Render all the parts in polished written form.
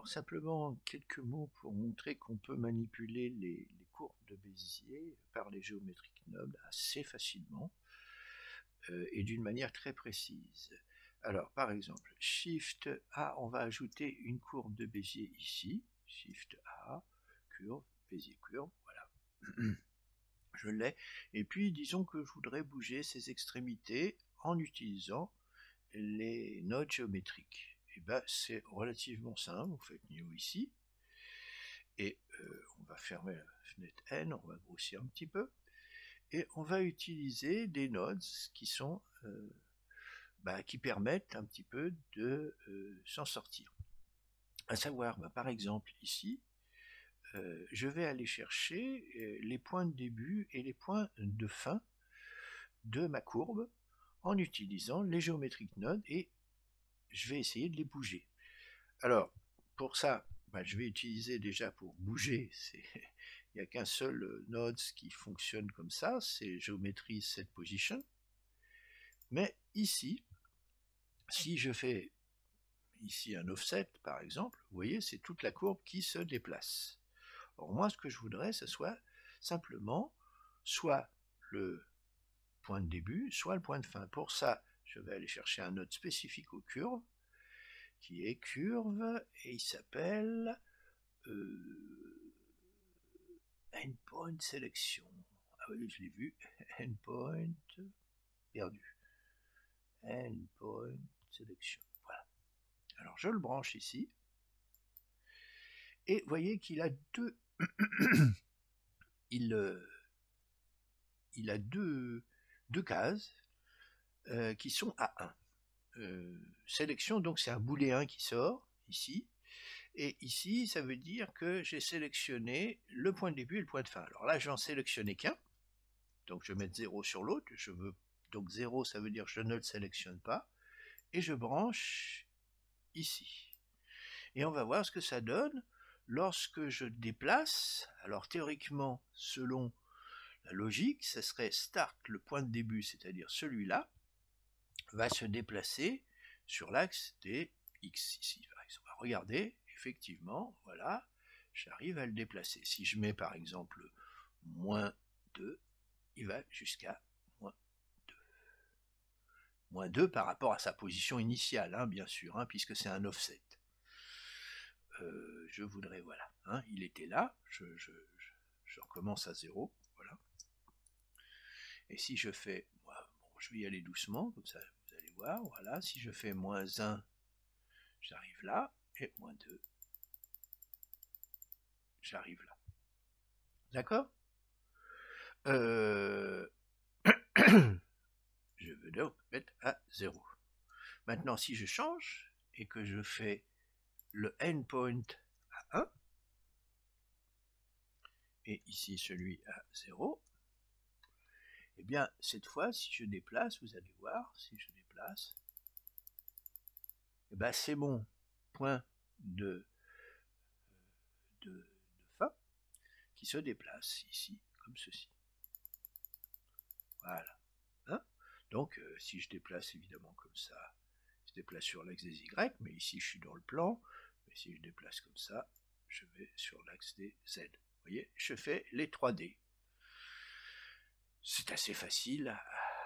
simplement quelques mots pour montrer qu'on peut manipuler les courbes de Bézier par les géométriques nobles assez facilement et d'une manière très précise. Alors, par exemple, Shift A, on va ajouter une courbe de Bézier ici. Shift A, curve, Bézier curve, voilà. Je l'ai. Et puis, disons que je voudrais bouger ces extrémités en utilisant les nodes géométriques. Et ben, c'est relativement simple. Vous faites New ici. Et on va fermer la fenêtre N, on va grossir un petit peu. Et on va utiliser des nodes qui sont qui permettent un petit peu de s'en sortir. À savoir, par exemple, ici, je vais aller chercher les points de début et les points de fin de ma courbe en utilisant les géométriques nodes et je vais essayer de les bouger. Alors, pour ça, je vais utiliser déjà pour bouger, il n'y a qu'un seul node qui fonctionne comme ça, c'est géométrie set position. Mais ici, si je fais ici un offset par exemple, vous voyez, c'est toute la courbe qui se déplace. Or moi, ce que je voudrais, ce soit simplement soit le point de début, soit le point de fin. Pour ça, je vais aller chercher un node spécifique aux curves, qui est curve, et il s'appelle endpoint selection. Ah oui, je l'ai vu, endpoint perdu. Endpoint selection. Voilà. Alors je le branche ici. Et vous voyez qu'il a deux. il a deux cases qui sont à 1. Sélection, donc c'est un booléen qui sort ici. Et ici, ça veut dire que j'ai sélectionné le point de début et le point de fin. Alors là, je vais en sélectionner qu'un. Donc je vais mettre 0 sur l'autre. Je veux donc 0, ça veut dire que je ne le sélectionne pas. Et je branche ici. Et on va voir ce que ça donne lorsque je déplace. Alors théoriquement, selon la logique, ça serait start, le point de début, c'est-à-dire celui-là, va se déplacer sur l'axe des x ici. On va regarder, effectivement, voilà, j'arrive à le déplacer. Si je mets par exemple moins 2, il va jusqu'à moins 2. Moins 2 par rapport à sa position initiale, bien sûr, puisque c'est un offset. Je voudrais, voilà, il était là, je recommence à 0, voilà. Et si je fais, je vais y aller doucement, comme ça vous allez voir, voilà, si je fais moins 1, j'arrive là, et moins 2, j'arrive là. D'accord Je veux donc mettre à 0. Maintenant, si je change, et que je fais le endpoint à 1, et ici celui à 0, et bien, cette fois, si je déplace, vous allez voir, si je déplace, c'est mon point de fin qui se déplace ici, comme ceci. Voilà. Donc, si je déplace évidemment comme ça, je déplace sur l'axe des Y, mais ici je suis dans le plan, mais si je déplace comme ça, je vais sur l'axe des Z. Vous voyez, je fais les 3D. C'est assez facile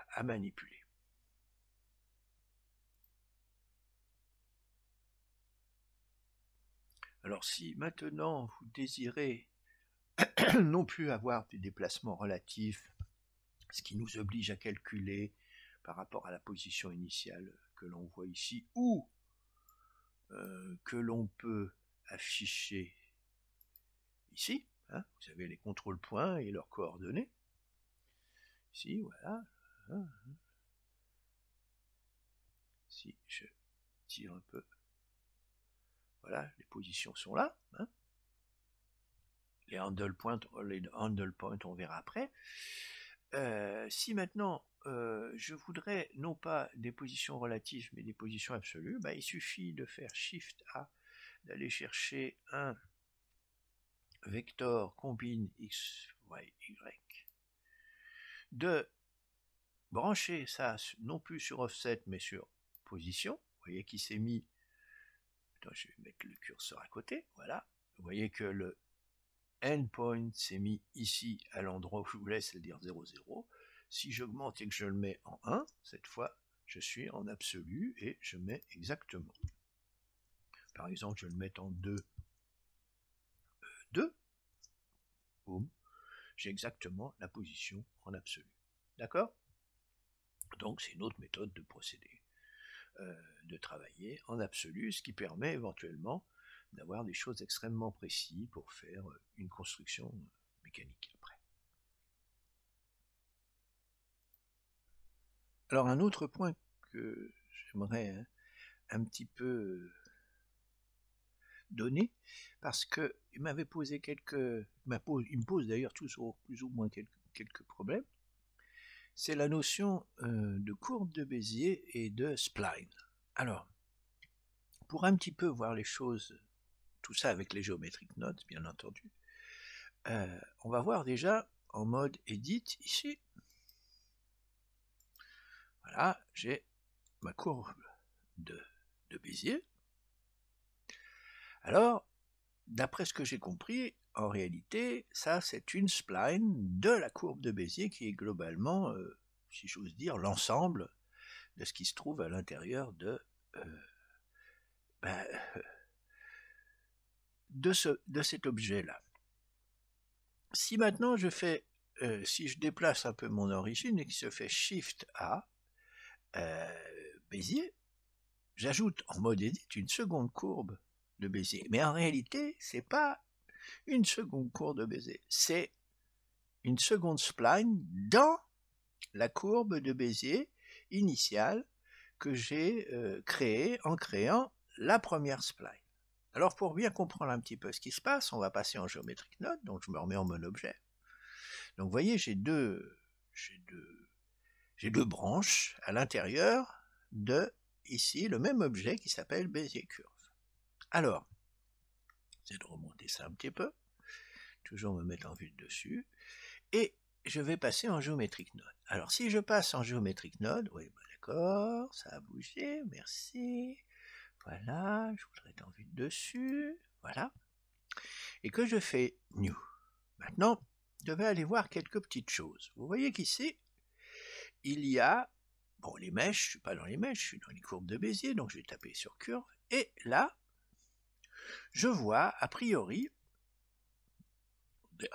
à manipuler. Alors si maintenant vous désirez non plus avoir des déplacements relatifs, ce qui nous oblige à calculer par rapport à la position initiale que l'on voit ici, ou que l'on peut afficher ici, vous avez les contrôles points et leurs coordonnées, ici, voilà, si je tire un peu, voilà, les positions sont là, les handle points, on verra après. Si maintenant je voudrais non pas des positions relatives mais des positions absolues, il suffit de faire Shift A, d'aller chercher un vecteur combine x, y, y, de brancher ça non plus sur offset mais sur position. Vous voyez qu'il s'est mis Maintenant, je vais mettre le curseur à côté, voilà. Vous voyez que le endpoint s'est mis ici à l'endroit où je voulais, c'est-à-dire 0, 0. Si j'augmente et que je le mets en 1, cette fois, je suis en absolu et je mets exactement. Par exemple, je vais le mettre en 2, 2. Boum. J'ai exactement la position en absolu. D'accord? Donc, c'est une autre méthode de procéder, de travailler en absolu, ce qui permet éventuellement d'avoir des choses extrêmement précises pour faire une construction mécanique après. Alors un autre point que j'aimerais un petit peu donner, parce que il m'avait posé il me pose d'ailleurs toujours plus ou moins quelques problèmes, c'est la notion de courbe de Bézier et de spline. Alors, pour un petit peu voir les choses, tout ça avec les geometric nodes, bien entendu, on va voir déjà en mode edit ici. Voilà, j'ai ma courbe de Bézier. Alors, d'après ce que j'ai compris, en réalité, ça c'est une spline de la courbe de Bézier qui est globalement, si j'ose dire, l'ensemble de ce qui se trouve à l'intérieur de cet objet-là. Si maintenant je fais, si je déplace un peu mon origine et que je fais Shift A, Bézier, j'ajoute en mode edit une seconde courbe de Bézier. Mais en réalité, c'est pas une seconde courbe de Bézier, c'est une seconde spline dans la courbe de Bézier initiale que j'ai créée en créant la première spline. Alors pour bien comprendre un petit peu ce qui se passe, on va passer en geometric node, donc je me remets en mode objet. Donc vous voyez, j'ai deux branches à l'intérieur de ici le même objet qui s'appelle Bézier curve. Alors, c'est de remonter ça un petit peu, toujours me mettre en vue de dessus, et je vais passer en geometric node. Alors si je passe en geometric node, oui, bah d'accord, ça a bougé, merci. Voilà, je voudrais être en vue de dessus, voilà. Et que je fais new. Maintenant, je vais aller voir quelques petites choses. Vous voyez qu'ici, il y a, bon, les mèches, je ne suis pas dans les mèches, je suis dans les courbes de Bézier, donc je vais taper sur curve, et là, je vois, a priori,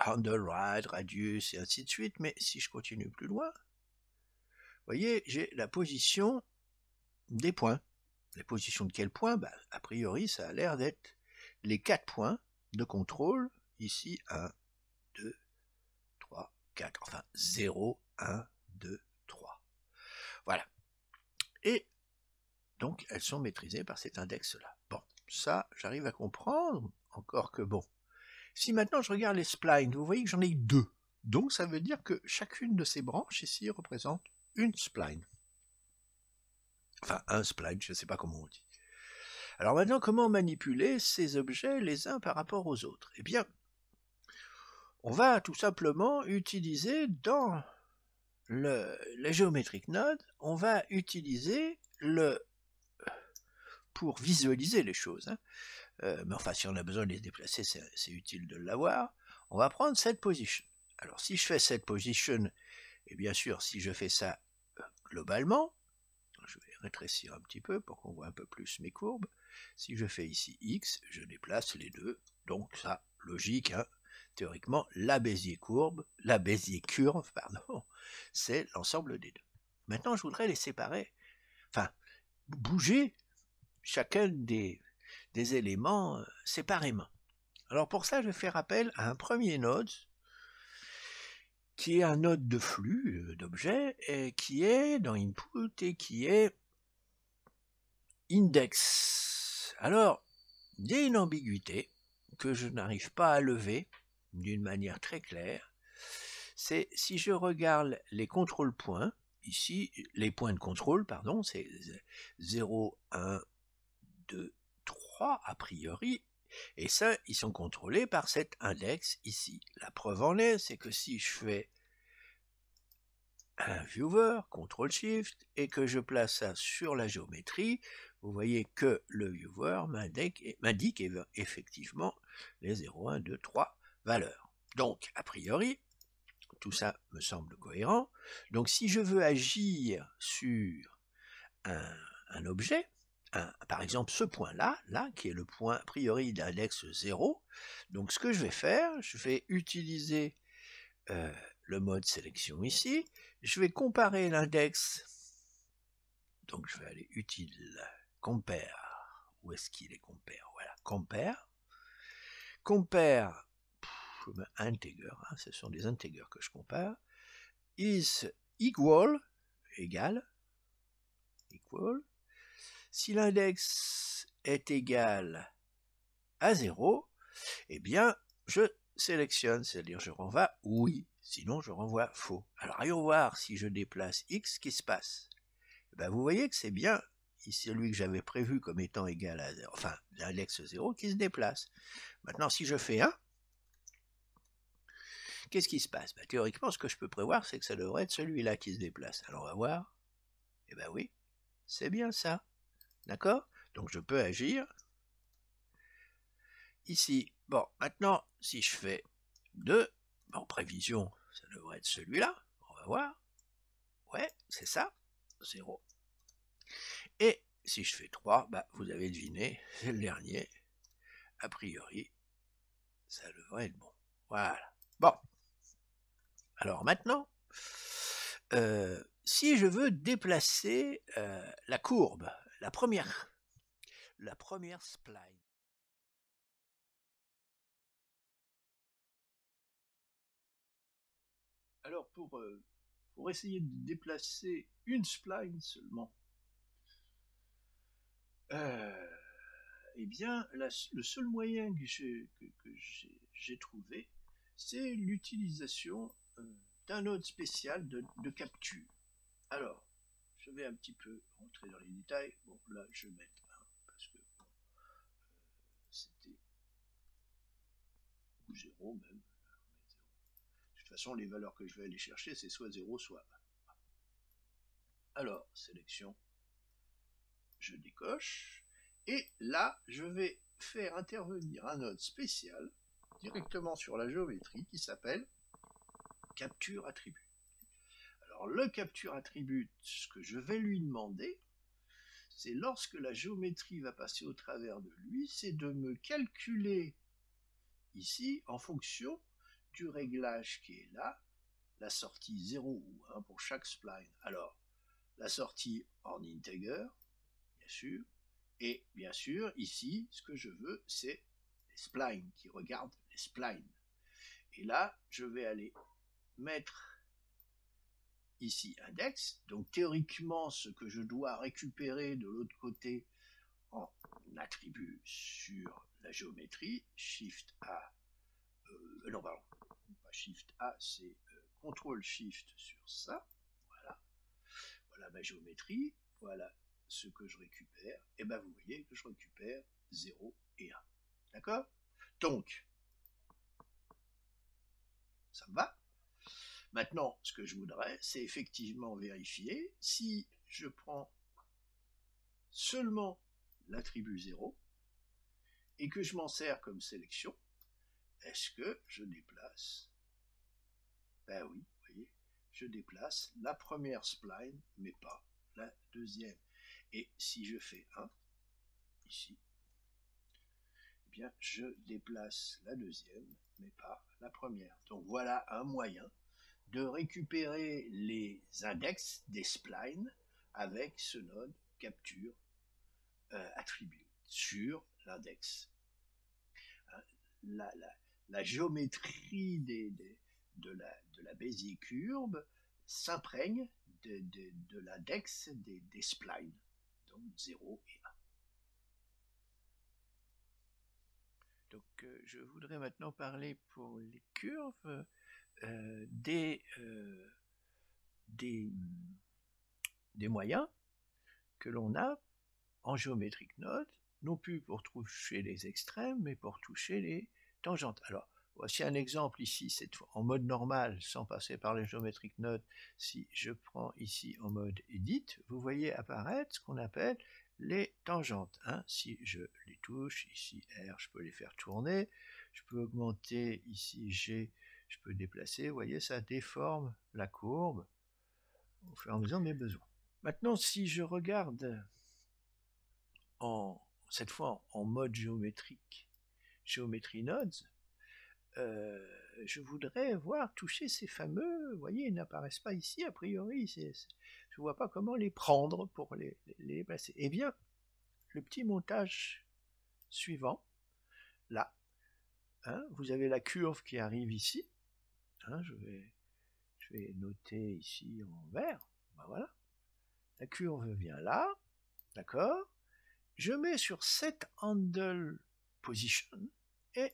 handle, ride, radius, et ainsi de suite, mais si je continue plus loin, vous voyez, j'ai la position des points. La position de quel point? Bah, a priori, ça a l'air d'être les 4 points de contrôle, ici, 1, 2, 3, 4, enfin 0, 1, 2, 3. Voilà. Et donc, elles sont maîtrisées par cet index-là. Bon, ça, j'arrive à comprendre, encore que bon. Si maintenant je regarde les splines, vous voyez que j'en ai 2. Donc, ça veut dire que chacune de ces branches ici représente une spline. Enfin, un spline, je ne sais pas comment on dit. Alors maintenant, comment manipuler ces objets les uns par rapport aux autres? Eh bien, on va tout simplement utiliser dans les geometric nodes, on va utiliser pour visualiser les choses, hein. Mais enfin, si on a besoin de les déplacer, c'est utile de l'avoir. On va prendre cette position. Alors, si je fais cette position, et bien sûr, si je fais ça globalement, je vais rétrécir un petit peu pour qu'on voit un peu plus mes courbes. Si je fais ici X, je déplace les deux. Donc ça, logique, hein. Théoriquement, la Bézier curve, pardon, c'est l'ensemble des deux. Maintenant, je voudrais les séparer, enfin, bouger chacun des éléments séparément. Alors pour ça, je vais faire appel à un premier node, qui est un node de flux d'objets, et qui est dans input et qui est index. Alors, il y a une ambiguïté que je n'arrive pas à lever d'une manière très claire. C'est si je regarde les contrôle points, ici, les points de contrôle, pardon, c'est 0, 1, 2, 3 a priori, et ça, ils sont contrôlés par cet index ici. La preuve en est, c'est que si je fais un viewer, CTRL-SHIFT, et que je place ça sur la géométrie, vous voyez que le viewer m'indique effectivement les 0, 1, 2, 3 valeurs. Donc, a priori, tout ça me semble cohérent. Donc, si je veux agir sur un objet, par exemple ce point-là, qui est le point a priori d'index 0, donc ce que je vais faire, je vais utiliser le mode sélection ici, je vais comparer l'index, donc je vais aller utile, compare, où est-ce qu'il est compare, voilà, compare, integer, ce sont des integers que je compare, is equal, égal, si l'index est égal à 0, eh bien je sélectionne, c'est-à-dire je renvoie oui, sinon je renvoie faux. Alors allons voir si je déplace x, ce qui se passe. Ben, vous voyez que c'est bien celui que j'avais prévu comme étant égal à 0, enfin l'index 0 qui se déplace. Maintenant si je fais 1, qu'est-ce qui se passe? Ben, théoriquement ce que je peux prévoir c'est que ça devrait être celui-là qui se déplace. Alors on va voir. Eh bien oui, c'est bien ça. D'accord? Donc je peux agir ici. Bon, maintenant, si je fais 2, en prévision, ça devrait être celui-là. On va voir. Ouais, c'est ça. 0. Et si je fais 3, bah, vous avez deviné, c'est le dernier. A priori, ça devrait être bon. Voilà. Bon. Alors maintenant, si je veux déplacer la courbe, la première spline. Alors pour essayer de déplacer une spline seulement, eh bien le seul moyen que j'ai trouvé, c'est l'utilisation d'un node spécial de capture. Alors, je vais un petit peu rentrer dans les détails. Bon, là, je vais mettre 1, parce que c'était 0 même. De toute façon, les valeurs que je vais aller chercher, c'est soit 0, soit 1. Alors, sélection, je décoche, et là, je vais faire intervenir un node spécial directement sur la géométrie qui s'appelle capture attribut. Alors, le capture attribut, ce que je vais lui demander, c'est lorsque la géométrie va passer au travers de lui, c'est de me calculer ici en fonction du réglage qui est là, la sortie 0 ou 1 pour chaque spline. Alors, la sortie en integer, bien sûr, et bien sûr, ici, ce que je veux, c'est les splines, qui regardent les splines. Et là, je vais aller mettre ici index, donc théoriquement, ce que je dois récupérer de l'autre côté en attribut sur la géométrie, Shift A, non pardon, pas Shift A, c'est CTRL Shift sur ça, voilà, voilà ma géométrie, voilà ce que je récupère, et bien vous voyez que je récupère 0 et 1, d'accord? Donc, ça me va? Maintenant, ce que je voudrais, c'est effectivement vérifier si je prends seulement l'attribut 0 et que je m'en sers comme sélection, est-ce que je déplace? Ben oui, vous voyez, je déplace la première spline, mais pas la deuxième. Et si je fais 1, ici, eh bien, je déplace la deuxième, mais pas la première. Donc voilà un moyen de récupérer les index des splines avec ce node capture attribut sur l'index. La géométrie de la Bézier courbe s'imprègne de l'index des splines, donc 0 et 1. Donc je voudrais maintenant parler pour les curves des moyens que l'on a en geometric node, non plus pour toucher les extrêmes, mais pour toucher les tangentes. Alors, Voici un exemple ici, c'est en mode normal, sans passer par les Geometric Nodes. Si je prends ici en mode Edit, vous voyez apparaître ce qu'on appelle les tangentes. Hein. Si je les touche, ici R, je peux les faire tourner, je peux augmenter, ici G, je peux déplacer, vous voyez, ça déforme la courbe au fur et à mesure de mes besoins. Maintenant, si je regarde cette fois en mode géométrique, Geometry Nodes, je voudrais voir toucher ces fameux, vous voyez, ils n'apparaissent pas ici, a priori, je ne vois pas comment les prendre pour les placer. Eh bien, le petit montage suivant, là, hein, vous avez la curve qui arrive ici, hein, je vais noter ici en vert, ben voilà, la curve vient là, d'accord, je mets sur Set Handle Position, et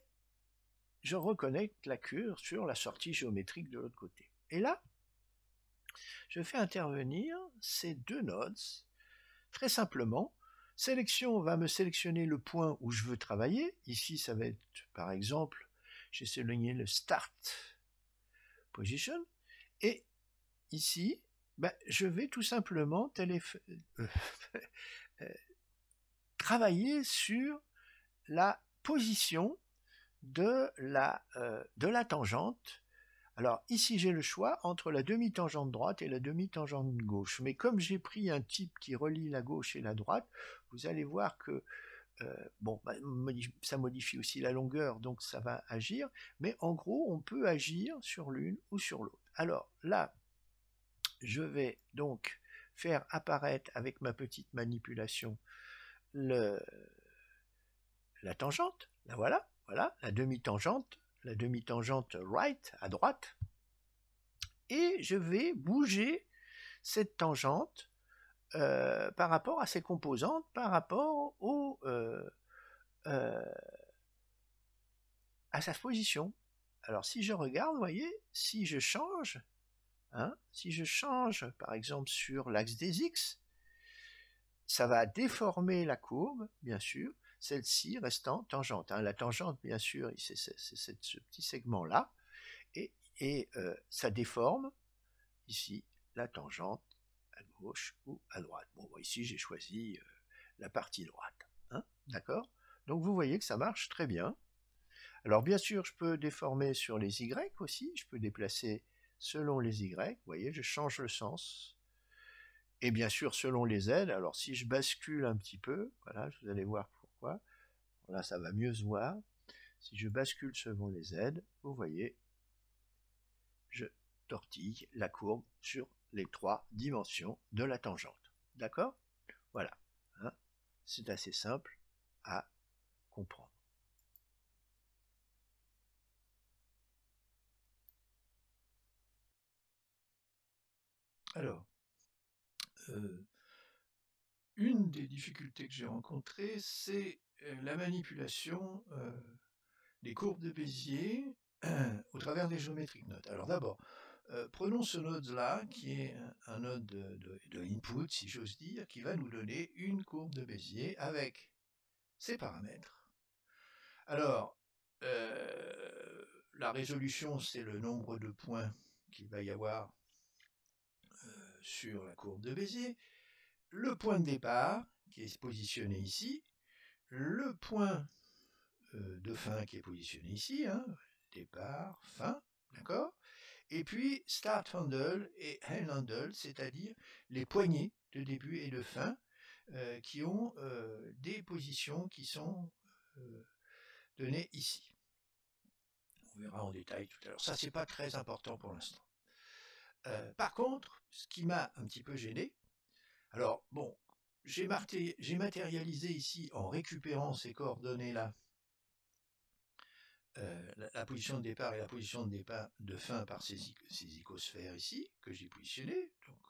je reconnecte la curve sur la sortie géométrique de l'autre côté. Et là, je fais intervenir ces deux nodes, très simplement. Sélection va me sélectionner le point où je veux travailler. Ici, ça va être, par exemple, j'ai sélectionné le Start Position. Et ici, je vais tout simplement travailler sur la position de la tangente. Alors ici j'ai le choix entre la demi-tangente droite et la demi-tangente gauche, mais comme j'ai pris un type qui relie la gauche et la droite, vous allez voir que ça modifie aussi la longueur, donc ça va agir, mais en gros on peut agir sur l'une ou sur l'autre. Alors là, je vais donc faire apparaître avec ma petite manipulation la tangente, la voilà, la demi-tangente right, à droite, et je vais bouger cette tangente par rapport à ses composantes, par rapport à sa position. Alors si je regarde, vous voyez, si je change, par exemple sur l'axe des X, ça va déformer la courbe, bien sûr, celle-ci restant tangente. La tangente, bien sûr, c'est ce petit segment-là, et ça déforme, ici, la tangente à gauche ou à droite. Bon, ici, j'ai choisi la partie droite. D'accord ? Donc, vous voyez que ça marche très bien. Alors, bien sûr, je peux déformer sur les Y aussi. Je peux déplacer selon les Y. Vous voyez, je change le sens. Et bien sûr, selon les Z. Alors, si je bascule un petit peu, voilà, vous allez voir pourquoi. Là, ça va mieux se voir. Si je bascule selon les Z, vous voyez, je tortille la courbe sur les 3 dimensions de la tangente. D'accord ? Voilà. C'est assez simple à comprendre. Alors, une des difficultés que j'ai rencontrées, c'est la manipulation des courbes de Bézier au travers des Geometric Nodes. Alors d'abord, prenons ce node-là, qui est un node de input, si j'ose dire, qui va nous donner une courbe de Bézier avec ses paramètres. Alors, la résolution, c'est le nombre de points qu'il va y avoir sur la courbe de Bézier, le point de départ, qui est positionné ici, le point de fin qui est positionné ici, départ, fin, d'accord ? Et puis start handle et end handle, c'est-à-dire les poignées de début et de fin qui ont des positions qui sont données ici. On verra en détail tout à l'heure. Ça, c'est pas très important pour l'instant. Par contre, ce qui m'a un petit peu gêné, alors bon, j'ai matérialisé ici en récupérant ces coordonnées-là la position de départ et la position de fin par ces icosphères ici, que j'ai positionnées. Donc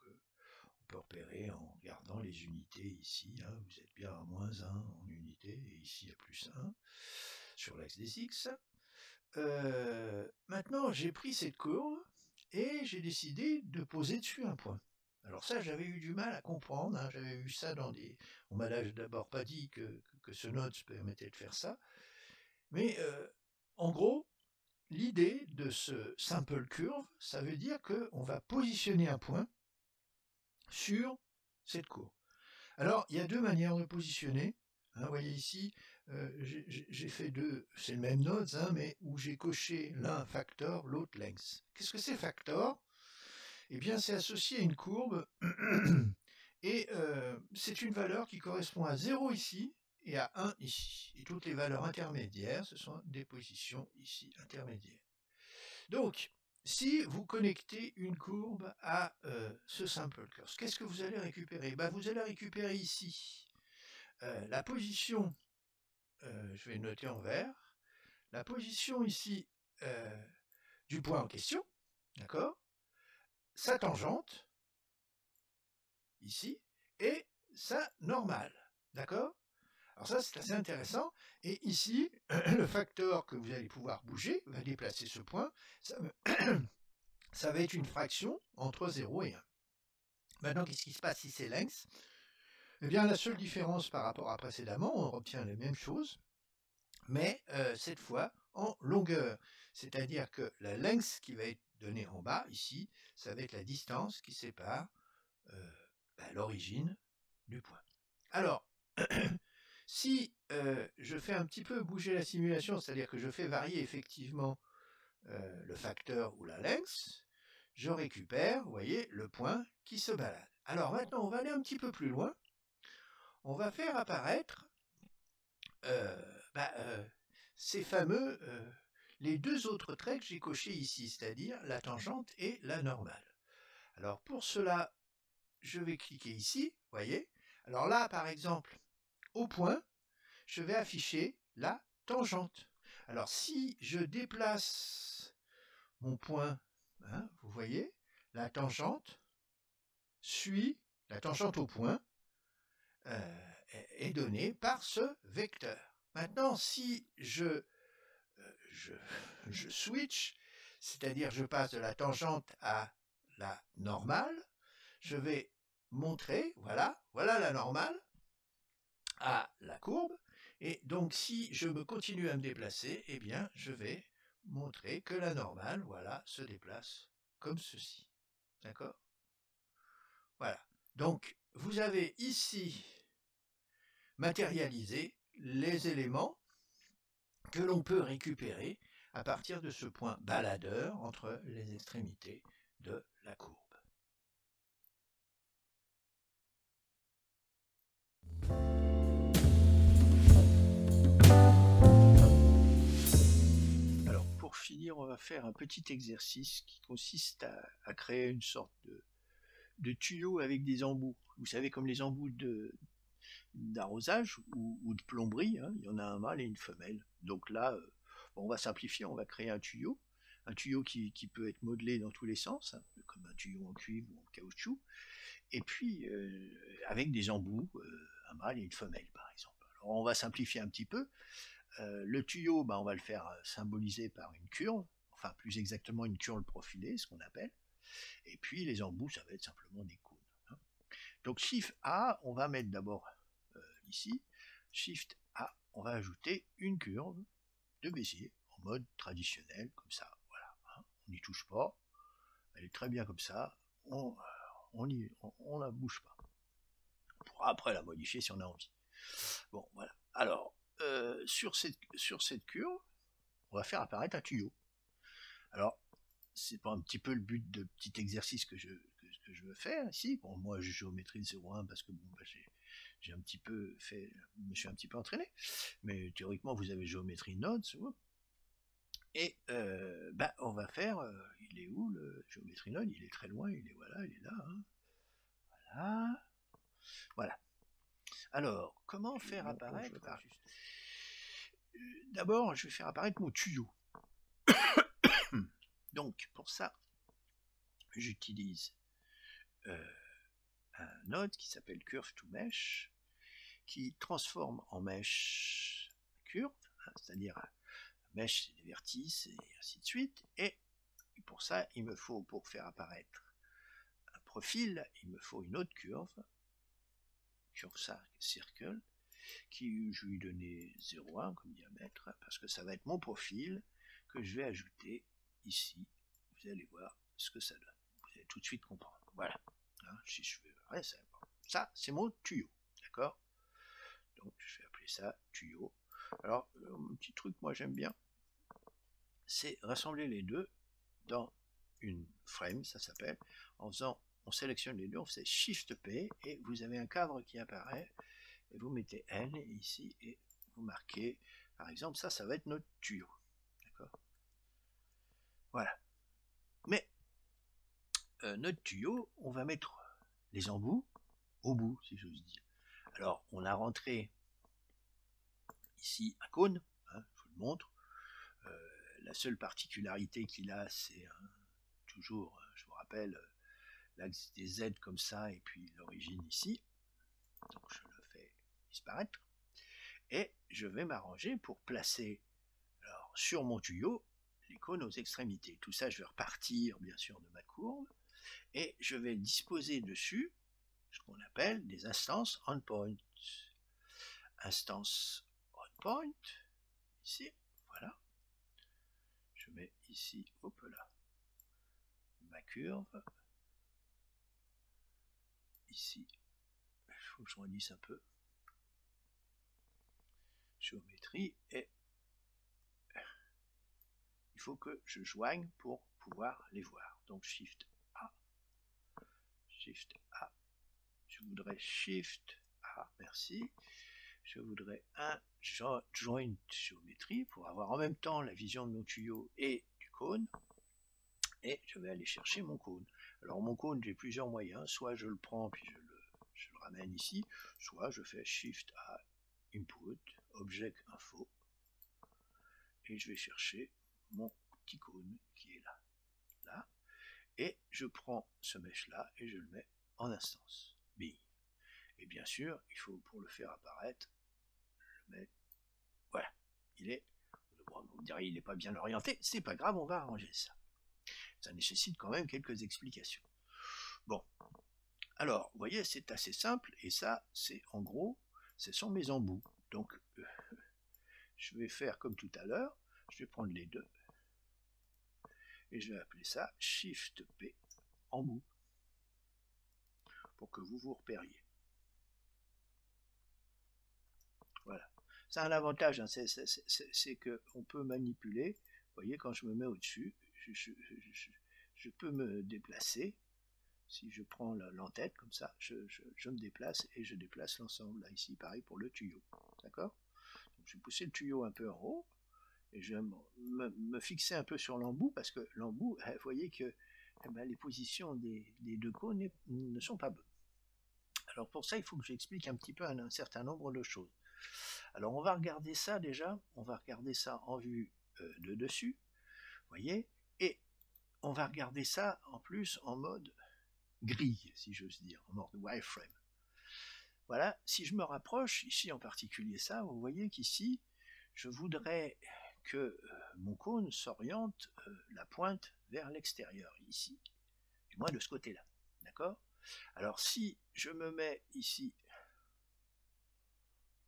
on peut repérer en regardant les unités ici, vous êtes bien à -1 en unité, et ici à +1 sur l'axe des X. Maintenant, j'ai pris cette courbe et j'ai décidé de poser dessus un point. Alors ça, j'avais eu du mal à comprendre, j'avais vu ça on m'a d'abord pas dit que ce node permettait de faire ça, mais en gros, l'idée de ce simple curve, ça veut dire qu'on va positionner un point sur cette courbe. Alors, il y a deux manières de positionner. Vous voyez ici, j'ai fait deux, c'est le même nodes, mais où j'ai coché l'un factor, l'autre length. Qu'est-ce que c'est factor? Eh bien, c'est associé à une courbe, et c'est une valeur qui correspond à 0 ici, et à 1 ici. Et toutes les valeurs intermédiaires, ce sont des positions ici intermédiaires. Donc, si vous connectez une courbe à ce simple curve, qu'est-ce que vous allez récupérer? Vous allez récupérer ici la position, je vais noter en vert, la position ici du point en question, d'accord, sa tangente, ici, et sa normale, d'accord? Alors ça, c'est assez intéressant. Et ici, le facteur que vous allez pouvoir bouger va déplacer ce point. Ça va être une fraction entre 0 et 1. Maintenant, qu'est-ce qui se passe si c'est length? Eh bien, la seule différence par rapport à précédemment, on obtient les mêmes choses, mais cette fois en longueur. C'est-à-dire que la length qui va être donnée en bas, ici, ça va être la distance qui sépare l'origine du point. Alors, si je fais un petit peu bouger la simulation, c'est-à-dire que je fais varier effectivement le facteur ou la length, je récupère, vous voyez, le point qui se balade. Alors maintenant, on va aller un petit peu plus loin. On va faire apparaître ces fameux, les deux autres traits que j'ai cochés ici, c'est-à-dire la tangente et la normale. Alors pour cela, je vais cliquer ici, vous voyez. Alors là, par exemple, au point, je vais afficher la tangente. Alors si je déplace mon point, vous voyez, la tangente suit, la tangente au point est donnée par ce vecteur. Maintenant, si je switch, c'est-à-dire je passe de la tangente à la normale, je vais montrer, voilà la normale, à la courbe, et donc si je me continue à me déplacer, eh bien je vais montrer que la normale, voilà, se déplace comme ceci. D'accord? Voilà. Donc vous avez ici matérialisé les éléments que l'on peut récupérer à partir de ce point baladeur entre les extrémités de la courbe. Alors pour finir, on va faire un petit exercice qui consiste à créer une sorte de tuyau avec des embouts. Vous savez, comme les embouts d'arrosage ou de plomberie, il y en a un mâle et une femelle. Donc là, on va simplifier, on va créer un tuyau qui peut être modelé dans tous les sens, comme un tuyau en cuivre ou en caoutchouc, et puis avec des embouts, un mâle et une femelle par exemple. Alors on va simplifier un petit peu. Le tuyau, on va le faire symboliser par une curve, enfin plus exactement une curve profilée, ce qu'on appelle, et puis les embouts, ça va être simplement des cônes. Donc Shift A, on va mettre d'abord ici, Shift A, on va ajouter une curve de Bézier en mode traditionnel, comme ça, voilà, on n'y touche pas, elle est très bien comme ça, on la bouge pas. On pourra après la modifier si on a envie. Bon, voilà. Alors, sur cette curve, on va faire apparaître un tuyau. Alors, c'est pas un petit peu le but de petit exercice que je veux faire ici. Bon, moi, je géométrie de 0,1 parce que bon, j'ai un petit peu fait, je me suis un petit peu entraîné. Mais théoriquement, vous avez géométrie node, et on va faire, il est où le géométrie node? Il est très loin, il est voilà, il est là. Voilà. Alors, comment faire apparaître? D'abord, je vais faire apparaître mon tuyau. Donc, pour ça, j'utilise un node qui s'appelle Curve to Mesh, qui transforme en mesh curve, c'est-à-dire mesh c'est des vertices et ainsi de suite, et pour ça, il me faut, pour faire apparaître un profil, il me faut une autre curve circle, qui je lui donner 0,1 comme diamètre, parce que ça va être mon profil que je vais ajouter ici. Vous allez voir ce que ça donne. Vous allez tout de suite comprendre. Voilà. Hein, si je fais... ouais, ça, c'est mon tuyau. D'accord? Donc, je vais appeler ça tuyau. Alors, un petit truc, moi, j'aime bien, c'est rassembler les deux dans une frame, ça s'appelle, en faisant, on sélectionne les deux, on fait Shift P, et vous avez un cadre qui apparaît, et vous mettez N ici, et vous marquez, par exemple, ça va être notre tuyau. D'accord? Voilà. Mais, notre tuyau, on va mettre les embouts au bout, si j'ose dire. Alors, on a rentré ici un cône, hein, je vous le montre. La seule particularité qu'il a, c'est toujours, je vous rappelle, l'axe des Z comme ça, et puis l'origine ici. Donc je le fais disparaître. Et je vais m'arranger pour placer alors, sur mon tuyau les cônes aux extrémités. Tout ça, je vais repartir, bien sûr, de ma courbe. Et je vais disposer dessus ce qu'on appelle des instances onPoint. Instance onPoint, ici, voilà. Je mets ici, hop là, ma curve. Ici, il faut que je redisse un peu. Géométrie, et il faut que je joigne pour pouvoir les voir. Donc Shift A, Shift A. Je voudrais Shift A, merci. Je voudrais un joint géométrie pour avoir en même temps la vision de mon tuyau et du cône. Et je vais aller chercher mon cône. Alors mon cône, j'ai plusieurs moyens. Soit je le prends puis je le ramène ici, soit je fais Shift A, Input, Object Info, et je vais chercher mon petit cône qui est là. Là. Et je prends ce mesh là et je le mets en instance. Bing. Et bien sûr, il faut pour le faire apparaître, je le mets. Voilà. Il est. Vous me direz, il n'est pas bien orienté. C'est pas grave, on va arranger ça. Ça nécessite quand même quelques explications. Bon. Alors, vous voyez, c'est assez simple. Et ça, c'est en gros, ce sont mes embouts. Donc, je vais faire comme tout à l'heure. Je vais prendre les deux. Et je vais appeler ça Shift P embout. Pour que vous vous repériez. Voilà. C'est un avantage, hein, c'est qu'on peut manipuler. Vous voyez, quand je me mets au-dessus, je peux me déplacer. Si je prends l'entête comme ça, je me déplace et je déplace l'ensemble. Là, ici, pareil pour le tuyau. D'accord? Donc, je vais pousser le tuyau un peu en haut et je vais me fixer un peu sur l'embout parce que l'embout, vous voyez que les positions des deux cônes ne sont pas bonnes. Alors pour ça, il faut que j'explique un petit peu un certain nombre de choses. Alors on va regarder ça déjà, on va regarder ça en vue de dessus, vous voyez, et on va regarder ça en plus en mode grille, si j'ose dire, en mode wireframe. Voilà, si je me rapproche, ici en particulier ça, vous voyez qu'ici, je voudrais que mon cône s'oriente la pointe vers l'extérieur, ici, du moins de ce côté-là, d'accord? Alors si je me mets ici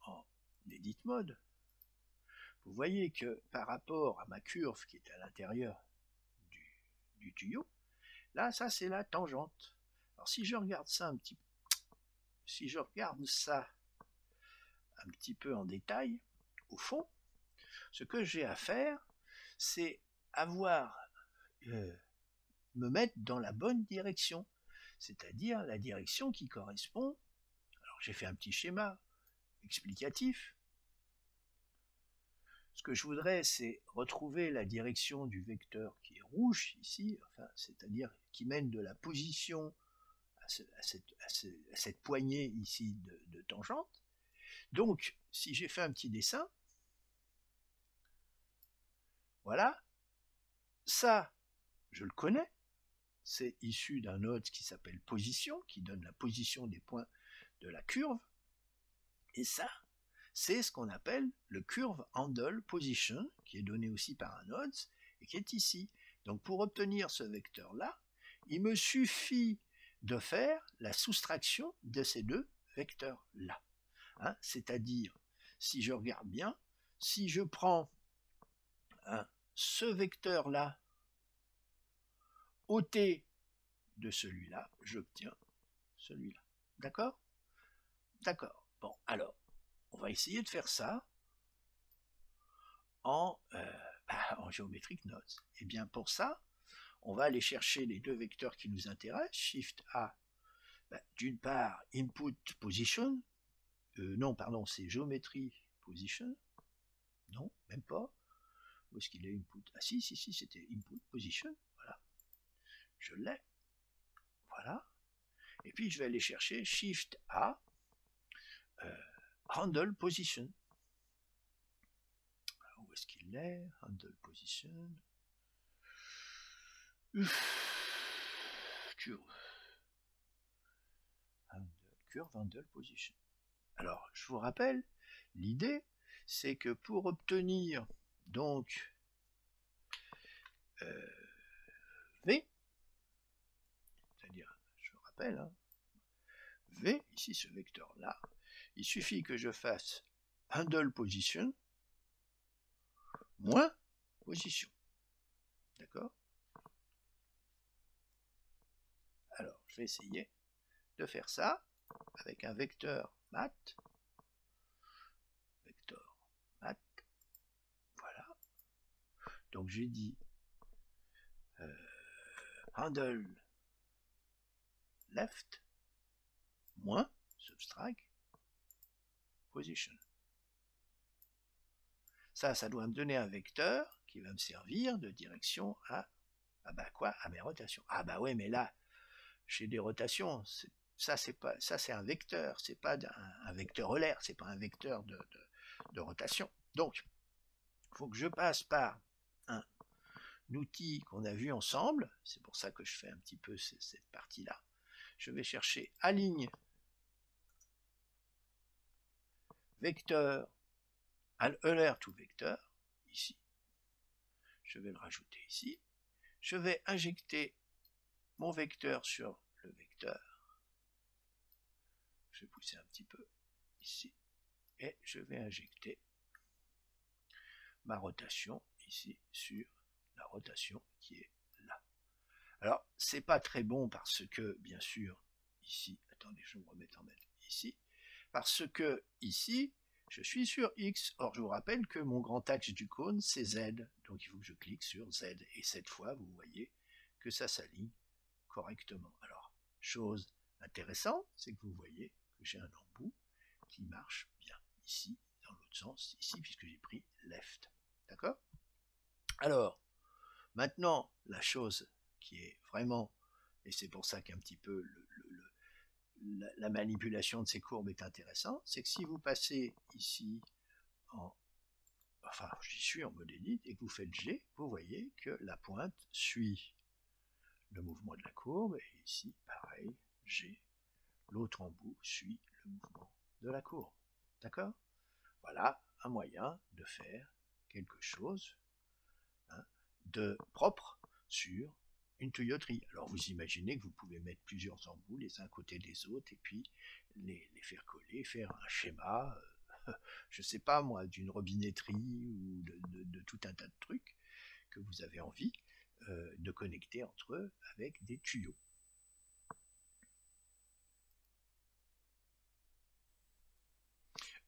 en edit mode, vous voyez que par rapport à ma curve qui est à l'intérieur du tuyau, là ça c'est la tangente. Alors si je regarde ça un petit peu en détail, au fond, ce que j'ai à faire, c'est me mettre dans la bonne direction, c'est-à-dire la direction qui correspond. Alors j'ai fait un petit schéma explicatif. Ce que je voudrais, c'est retrouver la direction du vecteur qui est rouge ici, enfin, c'est-à-dire qui mène de la position à cette poignée ici de tangente. Donc, si j'ai fait un petit dessin, voilà, ça, je le connais, c'est issu d'un node qui s'appelle position, qui donne la position des points de la curve, et ça, c'est ce qu'on appelle le curve handle position, qui est donné aussi par un node, et qui est ici. Donc pour obtenir ce vecteur-là, il me suffit de faire la soustraction de ces deux vecteurs-là. Hein, c'est-à-dire, si je regarde bien, si je prends ce vecteur-là ôté de celui-là, j'obtiens celui-là. D'accord? D'accord. Bon, alors, on va essayer de faire ça en Geometric Nodes. Et bien pour ça, on va aller chercher les deux vecteurs qui nous intéressent, Shift A, d'une part Input Position, non, pardon, c'est Geometry Position, non, même pas, où est-ce qu'il est Input? Ah si, c'était Input Position, voilà, je l'ai, voilà, et puis je vais aller chercher Shift A, Handle Position. Alors, où est-ce qu'il est? Handle Position. Curve Handle Position. Alors, je vous rappelle, l'idée, c'est que pour obtenir donc V, c'est-à-dire, je vous rappelle, hein, V, ici ce vecteur-là, il suffit que je fasse handle position moins position. D'accord? Alors, je vais essayer de faire ça avec un vecteur mat. Vecteur mat. Voilà. Donc j'ai dit handle left moins subtract position. Ça doit me donner un vecteur qui va me servir de direction à mes rotations. Ah bah ouais, mais là, j'ai des rotations. Ça c'est un vecteur, c'est pas un vecteur olaire, c'est pas un vecteur de rotation. Donc, il faut que je passe par un outil qu'on a vu ensemble. C'est pour ça que je fais un petit peu cette partie-là. Je vais chercher aligne vecteur Euler to vecteur, ici. Je vais le rajouter ici. Je vais injecter mon vecteur sur le vecteur. Je vais pousser un petit peu ici. Et je vais injecter ma rotation ici sur la rotation qui est là. Alors, c'est pas très bon parce que, bien sûr, ici, attendez, je vais me remettre en mettre ici, parce que ici, je suis sur X. Or, je vous rappelle que mon grand axe du cône, c'est Z. Donc, il faut que je clique sur Z. Et cette fois, vous voyez que ça s'aligne correctement. Alors, chose intéressante, c'est que vous voyez que j'ai un embout qui marche bien ici, dans l'autre sens, ici, puisque j'ai pris left. D'accord? Alors, maintenant, la chose qui est vraiment, et c'est pour ça qu'un petit peu la manipulation de ces courbes est intéressante, c'est que si vous passez ici j'y suis en mode edit et que vous faites G, vous voyez que la pointe suit le mouvement de la courbe, et ici, pareil, G, l'autre embout suit le mouvement de la courbe. D'accord? Voilà un moyen de faire quelque chose de propre sur une tuyauterie. Alors vous imaginez que vous pouvez mettre plusieurs embouts les uns à côté des autres et puis les faire coller, faire un schéma, je sais pas moi, d'une robinetterie ou de tout un tas de trucs que vous avez envie de connecter entre eux avec des tuyaux.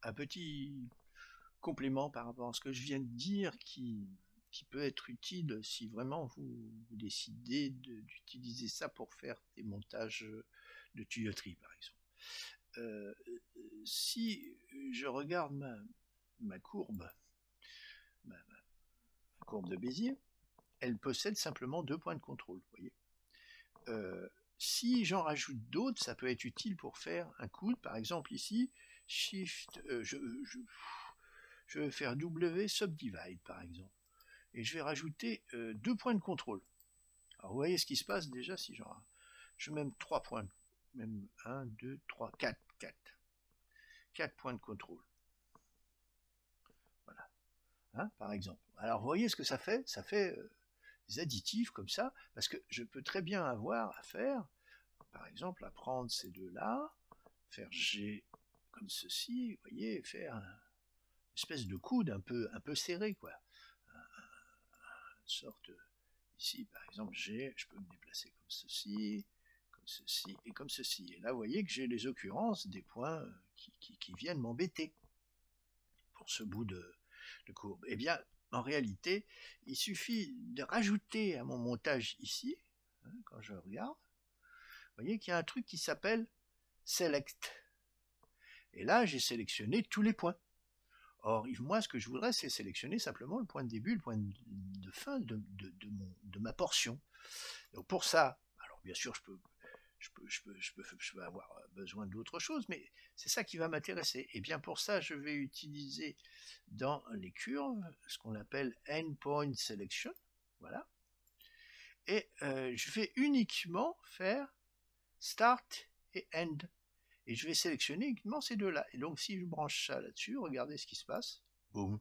Un petit complément par rapport à ce que je viens de dire qui peut être utile si vraiment vous décidez d'utiliser ça pour faire des montages de tuyauterie par exemple. Si je regarde ma courbe, ma courbe de Bézier, elle possède simplement 2 points de contrôle, vous voyez. Si j'en rajoute d'autres, ça peut être utile pour faire un coude, par exemple ici, Shift, je vais faire W subdivide par exemple, et je vais rajouter 2 points de contrôle. Alors vous voyez ce qui se passe déjà si je mets même 3 points, même 1, 2, 3, 4 points de contrôle. Voilà, hein, par exemple. Alors vous voyez ce que ça fait des additifs comme ça, parce que je peux très bien avoir à faire, par exemple, à prendre ces deux-là, faire G comme ceci, vous voyez, faire une espèce de coude un peu serré, quoi. sorte, ici par exemple, je peux me déplacer comme ceci et comme ceci. Et là, vous voyez que j'ai les occurrences des points qui viennent m'embêter pour ce bout de courbe. Eh bien, en réalité, il suffit de rajouter à mon montage ici, hein, quand je regarde, vous voyez qu'il y a un truc qui s'appelle Select. Et là, j'ai sélectionné tous les points. Or, moi, ce que je voudrais, c'est sélectionner simplement le point de début, le point de fin de ma portion. Donc pour ça, alors bien sûr, je peux avoir besoin d'autre chose, mais c'est ça qui va m'intéresser. Et bien pour ça, je vais utiliser dans les curves ce qu'on appelle endpoint selection. Voilà. Et je vais uniquement faire start et end. Et je vais sélectionner uniquement ces deux-là. Et donc si je branche ça là-dessus, regardez ce qui se passe. Boum.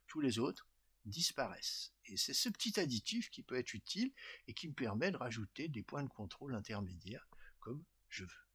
Tous les autres disparaissent. Et c'est ce petit additif qui peut être utile et qui me permet de rajouter des points de contrôle intermédiaires comme je veux.